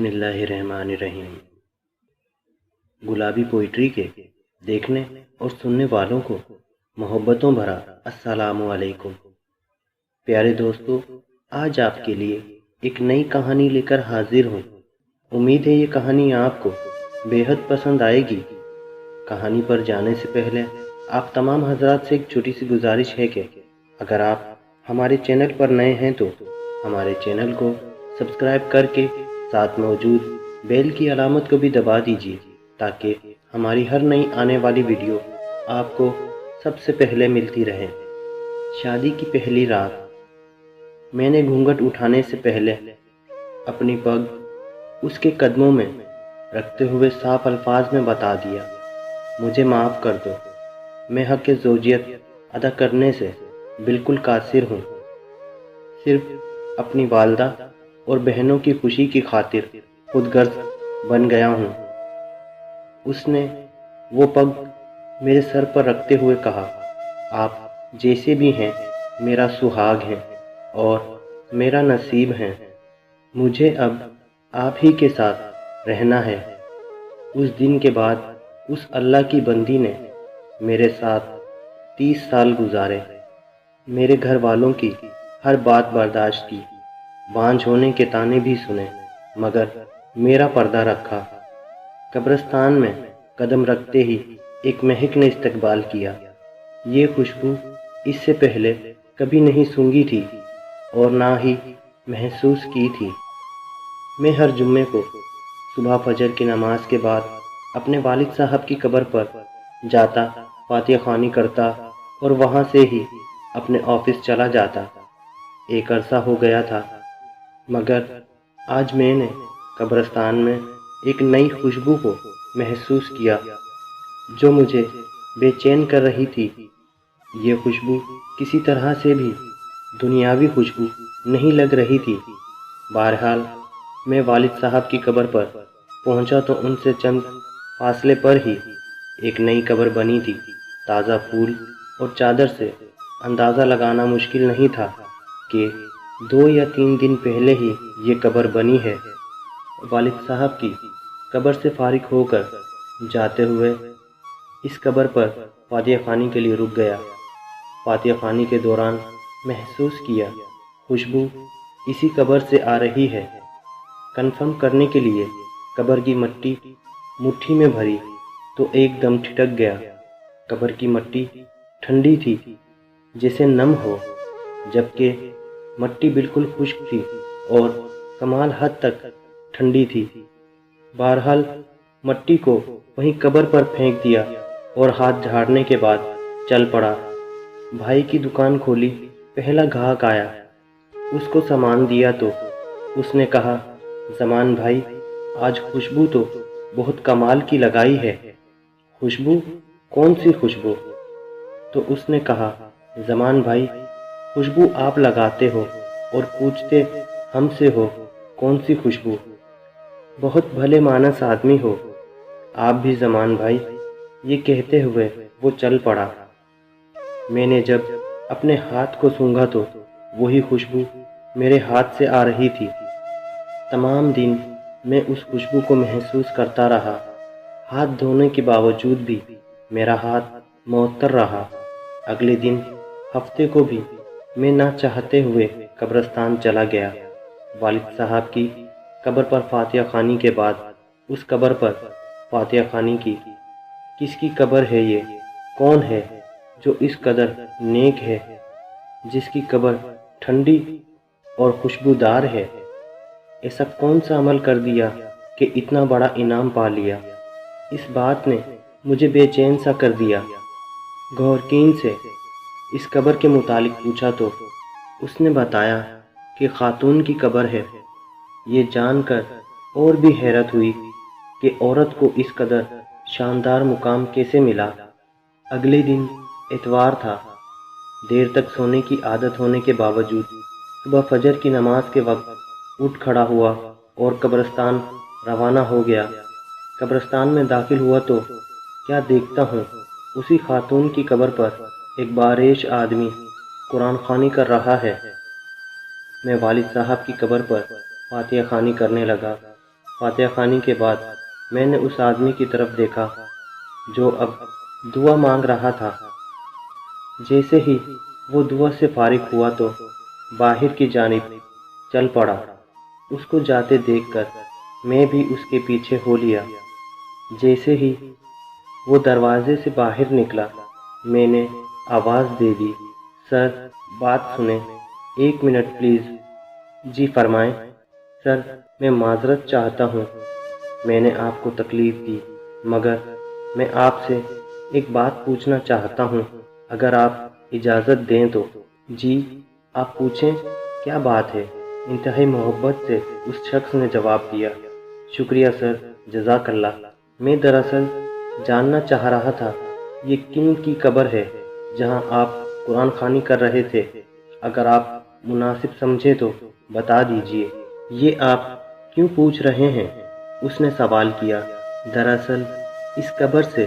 बिस्मिल्लाहिर्रहमानिर्रहीम। गुलाबी पोइट्री के देखने और सुनने वालों को मोहब्बतों भरा अस्सलामु अलैकुम। प्यारे दोस्तों, आज आपके लिए एक नई कहानी लेकर हाजिर हूँ। उम्मीद है ये कहानी आपको बेहद पसंद आएगी। कहानी पर जाने से पहले आप तमाम हजरात से एक छोटी सी गुजारिश है कि अगर आप हमारे चैनल पर नए हैं तो हमारे चैनल को सब्सक्राइब करके साथ मौजूद बेल की अलामत को भी दबा दीजिए ताकि हमारी हर नई आने वाली वीडियो आपको सबसे पहले मिलती रहे। शादी की पहली रात। मैंने घूंघट उठाने से पहले अपनी पग उसके कदमों में रखते हुए साफ अल्फाज में बता दिया, मुझे माफ़ कर दो, मैं हक़ ज़ौजियत अदा करने से बिल्कुल कासिर हूँ। सिर्फ अपनी वालदा और बहनों की खुशी की खातिर खुदगर्ज बन गया हूँ। उसने वो पग मेरे सर पर रखते हुए कहा, आप जैसे भी हैं मेरा सुहाग हैं और मेरा नसीब हैं। मुझे अब आप ही के साथ रहना है। उस दिन के बाद उस अल्लाह की बंदी ने मेरे साथ 30 साल गुजारे। मेरे घर वालों की हर बात बर्दाश्त की, बांझ होने के ताने भी सुने, मगर मेरा पर्दा रखा। कब्रिस्तान में कदम रखते ही एक महक ने इस्तकबाल किया। ये खुशबू इससे पहले कभी नहीं सूंघी थी और ना ही महसूस की थी। मैं हर जुम्मे को सुबह फजर की नमाज के बाद अपने वालिद साहब की कब्र पर जाता, फातिहा ख़वानी करता और वहाँ से ही अपने ऑफिस चला जाता। एक अरसा हो गया था, मगर आज मैंने कब्रिस्तान में एक नई खुशबू को महसूस किया जो मुझे बेचैन कर रही थी। ये खुशबू किसी तरह से भी दुनियावी खुशबू नहीं लग रही थी। बहरहाल मैं वालिद साहब की कब्र पर पहुंचा तो उनसे चंद फासले पर ही एक नई कब्र बनी थी। ताज़ा फूल और चादर से अंदाज़ा लगाना मुश्किल नहीं था कि 2 या 3 दिन पहले ही ये कब्र बनी है। वालिद साहब की कब्र से फारिग होकर जाते हुए इस कब्र पर फातिहा ख़वानी के लिए रुक गया। फातिहा ख़वानी के दौरान महसूस किया खुशबू इसी कब्र से आ रही है। कन्फर्म करने के लिए कब्र की मिट्टी मुट्ठी में भरी तो एकदम ठिठक गया। कब्र की मिट्टी ठंडी थी, जैसे नम हो, जबकि मिट्टी बिल्कुल खुश्क थी और कमाल हद तक ठंडी थी। बहरहाल मिट्टी को वहीं कब्र पर फेंक दिया और हाथ झाड़ने के बाद चल पड़ा। भाई की दुकान खोली, पहला ग्राहक आया, उसको सामान दिया तो उसने कहा, ज़मान भाई आज खुशबू तो बहुत कमाल की लगाई है। खुशबू? कौन सी खुशबू? तो उसने कहा, ज़मान भाई खुशबू आप लगाते हो और पूछते हमसे हो कौन सी खुशबू। बहुत भले मानस आदमी हो आप भी ज़मान भाई। ये कहते हुए वो चल पड़ा। मैंने जब अपने हाथ को सूंघा तो वही खुशबू मेरे हाथ से आ रही थी। तमाम दिन मैं उस खुशबू को महसूस करता रहा। हाथ धोने के बावजूद भी मेरा हाथ मुअत्तर रहा। अगले दिन हफ्ते को भी मैं ना चाहते हुए कब्रिस्तान चला गया। वालिद साहब की कब्र पर फातिहा ख़वानी के बाद उस कब्र पर फातिहा ख़वानी की। किसकी कब्र है ये? कौन है जो इस कदर नेक है, जिसकी कब्र ठंडी और खुशबूदार है? ऐसा कौन सा अमल कर दिया कि इतना बड़ा इनाम पा लिया? इस बात ने मुझे बेचैन सा कर दिया। गौरकीन से इस कब्र के मुतालिक पूछा तो उसने बताया कि खातून की कब्र है। ये जानकर और भी हैरत हुई कि औरत को इस कदर शानदार मुकाम कैसे मिला। अगले दिन इतवार था। देर तक सोने की आदत होने के बावजूद सुबह फजर की नमाज के वक्त उठ खड़ा हुआ और कब्रिस्तान रवाना हो गया। कब्रिस्तान में दाखिल हुआ तो क्या देखता हूँ, उसी खातून की कब्र पर एक बारेश आदमी कुरान ख़वानी कर रहा है। मैं वालिद साहब की कब्र पर फातिहा ख़वानी करने लगा। فاتحہ خوانی کے بعد میں نے اس آدمی کی طرف دیکھا جو اب دعا مانگ رہا تھا۔ جیسے ہی وہ دعا سے فارغ ہوا تو باہر کی جانب چل پڑا۔ اس کو جاتے دیکھ کر میں بھی اس کے پیچھے ہو لیا۔ جیسے ہی وہ دروازے سے باہر نکلا میں نے آواز دے دی، سر بات سنیں، 1 منٹ پلیز۔ جی فرمائیں۔ سر میں معذرت چاہتا ہوں، میں نے آپ کو تکلیف دی، مگر میں آپ سے ایک بات پوچھنا چاہتا ہوں، اگر آپ اجازت دیں تو۔ جی آپ پوچھیں، کیا بات ہے؟ انتہائی محبت سے اس شخص نے جواب دیا۔ شکریہ سر، جزاک اللہ۔ میں دراصل جاننا چاہ رہا تھا یہ کن کی قبر ہے جہاں آپ قرآن خوانی کر رہے تھے؟ اگر آپ مناسب سمجھے تو بتا دیجئے۔ یہ آپ کیوں پوچھ رہے ہیں؟ اس نے سوال کیا۔ دراصل اس قبر سے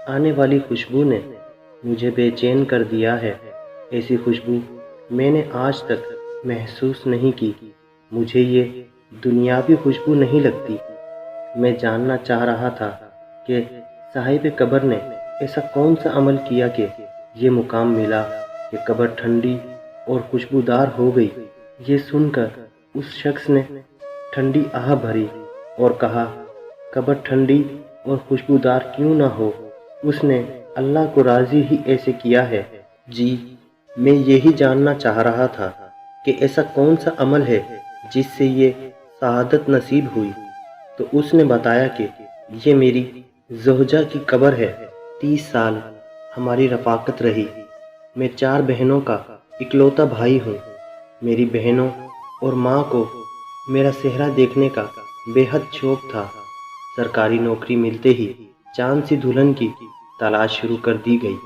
آنے والی خوشبو نے مجھے بے چین کر دیا ہے۔ ایسی خوشبو میں نے آج تک محسوس نہیں کی۔ مجھے یہ دنیاوی خوشبو نہیں لگتی۔ میں جاننا چاہ رہا تھا کہ صاحب قبر نے ایسا کون سا عمل کیا کہ یہ مقام ملا کہ قبر ٹھنڈی اور خوشبودار ہو گئی۔ یہ سن کر اس شخص نے ٹھنڈی آہ بھری اور کہا، قبر ٹھنڈی اور خوشبودار کیوں نہ ہو، اس نے اللہ کو راضی ہی ایسے کیا ہے۔ جی میں یہی جاننا چاہ رہا تھا کہ ایسا کون سا عمل ہے جس سے یہ سعادت نصیب ہوئی۔ تو اس نے بتایا کہ یہ میری زوجہ کی قبر ہے۔ 30 سال ہماری رفاقت رہی۔ میں 4 بہنوں کا اکلوتا بھائی ہوں۔ میری بہنوں اور ماں کو میرا چہرہ دیکھنے کا بے حد شوق تھا۔ سرکاری نوکری ملتے ہی چاند سی دلہن کی تلاش شروع کر دی گئی۔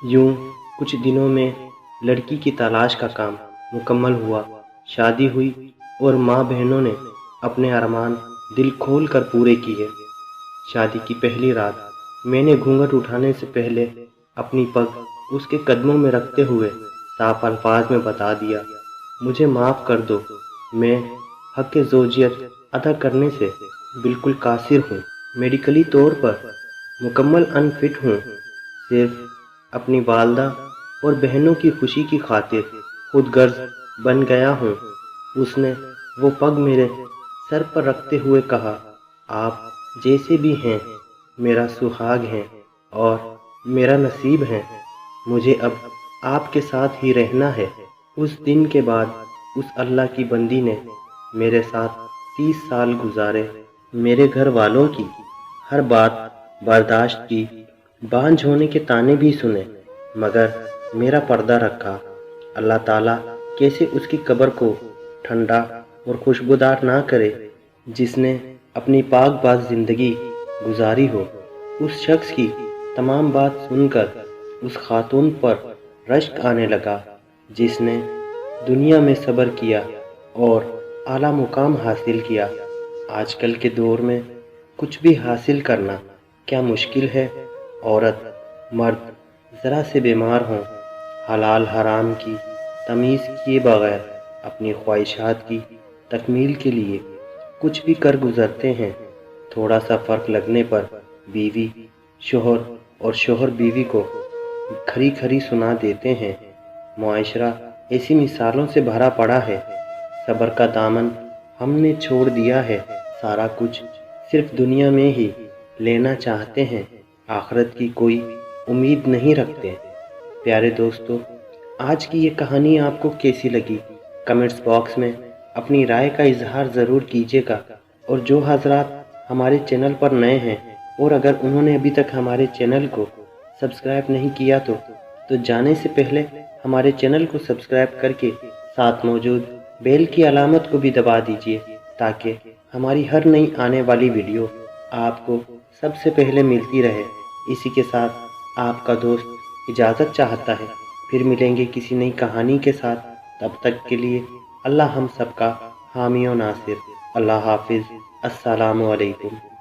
یوں کچھ دنوں میں لڑکی کی تلاش کا کام مکمل ہوا، شادی ہوئی اور ماں بہنوں نے اپنے ارمان دل کھول کر پورے کیے۔ شادی کی پہلی رات میں نے گھونگھٹ اٹھانے سے پہلے اپنی پگ اس کے قدموں میں رکھتے ہوئے صاف الفاظ میں بتا دیا، مجھے معاف کر دو، میں حق زوجیت ادا کرنے سے بالکل قاصر ہوں۔ میڈیکلی طور پر مکمل ان فٹ ہوں، صرف اپنی والدہ اور بہنوں کی خوشی کی خاطر خود غرض بن گیا ہوں۔ اس نے وہ پگ میرے سر پر رکھتے ہوئے کہا، آپ جیسے بھی ہیں میرا سہاگ ہیں اور میرا نصیب ہیں، مجھے اب آپ کے ساتھ ہی رہنا ہے۔ اس دن کے بعد اس اللہ کی بندی نے میرے ساتھ 30 سال گزارے، میرے گھر والوں کی ہر بات برداشت کی، بانجھ ہونے کے طعنے بھی سنے، مگر میرا پردہ رکھا۔ اللہ تعالیٰ کیسے اس کی قبر کو ٹھنڈا اور خوشبودار نہ کرے جس نے اپنی پاک باز زندگی گزاری ہو۔ اس شخص کی تمام بات سن کر اس خاتون پر رشک آنے لگا جس نے دنیا میں صبر کیا اور اعلیٰ مقام حاصل کیا۔ آج کل کے دور میں کچھ بھی حاصل کرنا کیا مشکل ہے۔ عورت مرد ذرا سے بیمار ہوں، حلال حرام کی تمیز کیے بغیر اپنی خواہشات کی تکمیل کے لیے کچھ بھی کر گزرتے ہیں۔ تھوڑا سا فرق لگنے پر بیوی شوہر اور شوہر بیوی کو کھری کھری سنا دیتے ہیں۔ معاشرہ ایسی مثالوں سے بھرا پڑا ہے۔ صبر کا دامن ہم نے چھوڑ دیا ہے، سارا کچھ صرف دنیا میں ہی لینا چاہتے ہیں، آخرت کی کوئی امید نہیں رکھتے۔ پیارے دوستو، آج کی یہ کہانی آپ کو کیسی لگی؟ کمنٹس باکس میں اپنی رائے کا اظہار ضرور کیجیے گا، اور جو حضرات ہمارے چینل پر نئے ہیں اور اگر انہوں نے ابھی تک ہمارے چینل کو سبسکرائب نہیں کیا تو جانے سے پہلے ہمارے چینل کو سبسکرائب کر کے ساتھ موجود بیل کی علامت کو بھی دبا دیجیے تاکہ ہماری ہر نئی آنے والی ویڈیو آپ کو سب سے پہلے ملتی رہے۔ اسی کے ساتھ آپ کا دوست اجازت چاہتا ہے، پھر ملیں گے کسی نئی کہانی کے ساتھ۔ تب تک کے لیے اللہ ہم سب کا حامی و ناصر۔ اللہ حافظ۔ السلام علیکم۔